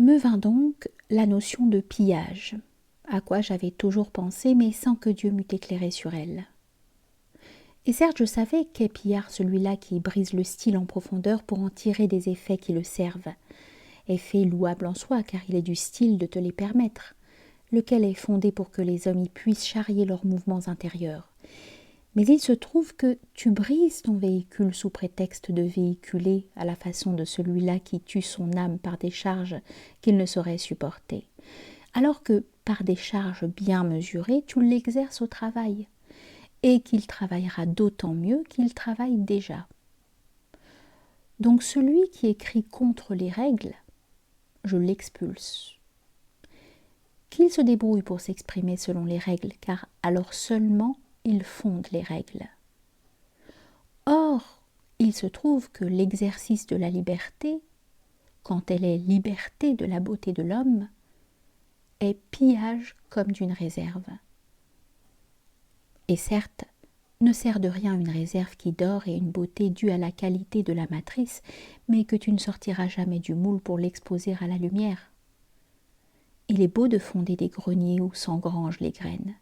Me vint donc la notion de pillage, à quoi j'avais toujours pensé, mais sans que Dieu m'eût éclairé sur elle. Et certes, je savais qu'est pillard celui-là qui brise le style en profondeur pour en tirer des effets qui le servent, effet louable en soi, car il est du style de te les permettre, lequel est fondé pour que les hommes y puissent charrier leurs mouvements intérieurs. Mais il se trouve que tu brises ton véhicule sous prétexte de véhiculer à la façon de celui-là qui tue son âme par des charges qu'il ne saurait supporter, alors que, par des charges bien mesurées, tu l'exerces au travail, et qu'il travaillera d'autant mieux qu'il travaille déjà. Donc celui qui écrit contre les règles, je l'expulse. Qu'il se débrouille pour s'exprimer selon les règles, car alors seulement il fonde les règles. Or, il se trouve que l'exercice de la liberté, quand elle est liberté de la beauté de l'homme, est pillage comme d'une réserve. Et certes, ne sert de rien une réserve qui dort et une beauté due à la qualité de la matrice, mais que tu ne sortiras jamais du moule pour l'exposer à la lumière. Il est beau de fonder des greniers où s'engrangent les graines.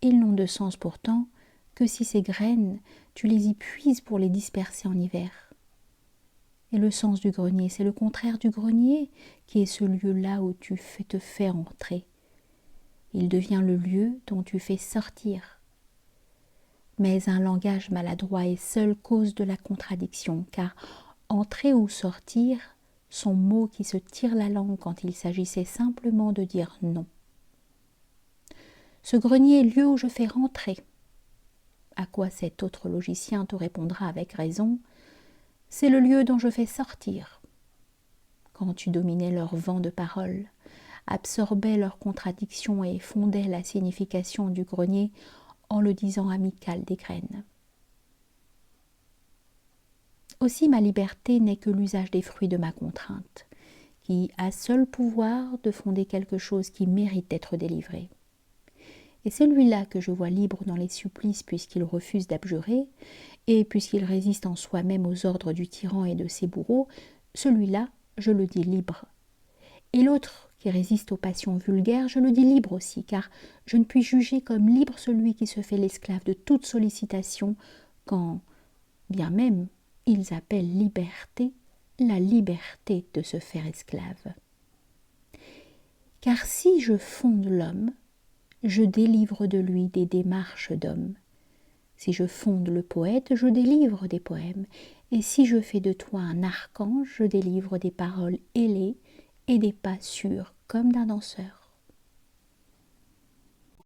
Ils n'ont de sens pourtant que si ces graines, tu les y puises pour les disperser en hiver. Et le sens du grenier, c'est le contraire du grenier, qui est ce lieu-là où tu te fais entrer. Il devient le lieu dont tu fais sortir. Mais un langage maladroit est seule cause de la contradiction, car entrer ou sortir sont mots qui se tirent la langue quand il s'agissait simplement de dire non. Ce grenier est lieu où je fais rentrer. À quoi cet autre logicien te répondra avec raison, c'est le lieu dont je fais sortir. Quand tu dominais leur vent de parole, absorbais leurs contradictions et fondais la signification du grenier en le disant amical des graines. Aussi ma liberté n'est que l'usage des fruits de ma contrainte, qui a seul pouvoir de fonder quelque chose qui mérite d'être délivré. Et celui-là que je vois libre dans les supplices puisqu'il refuse d'abjurer, et puisqu'il résiste en soi-même aux ordres du tyran et de ses bourreaux, celui-là, je le dis libre. Et l'autre qui résiste aux passions vulgaires, je le dis libre aussi, car je ne puis juger comme libre celui qui se fait l'esclave de toute sollicitation, quand, bien même, ils appellent liberté la liberté de se faire esclave. Car si je fonde l'homme, je délivre de lui des démarches d'homme. Si je fonde le poète, je délivre des poèmes. Et si je fais de toi un archange, je délivre des paroles ailées et des pas sûrs comme d'un danseur.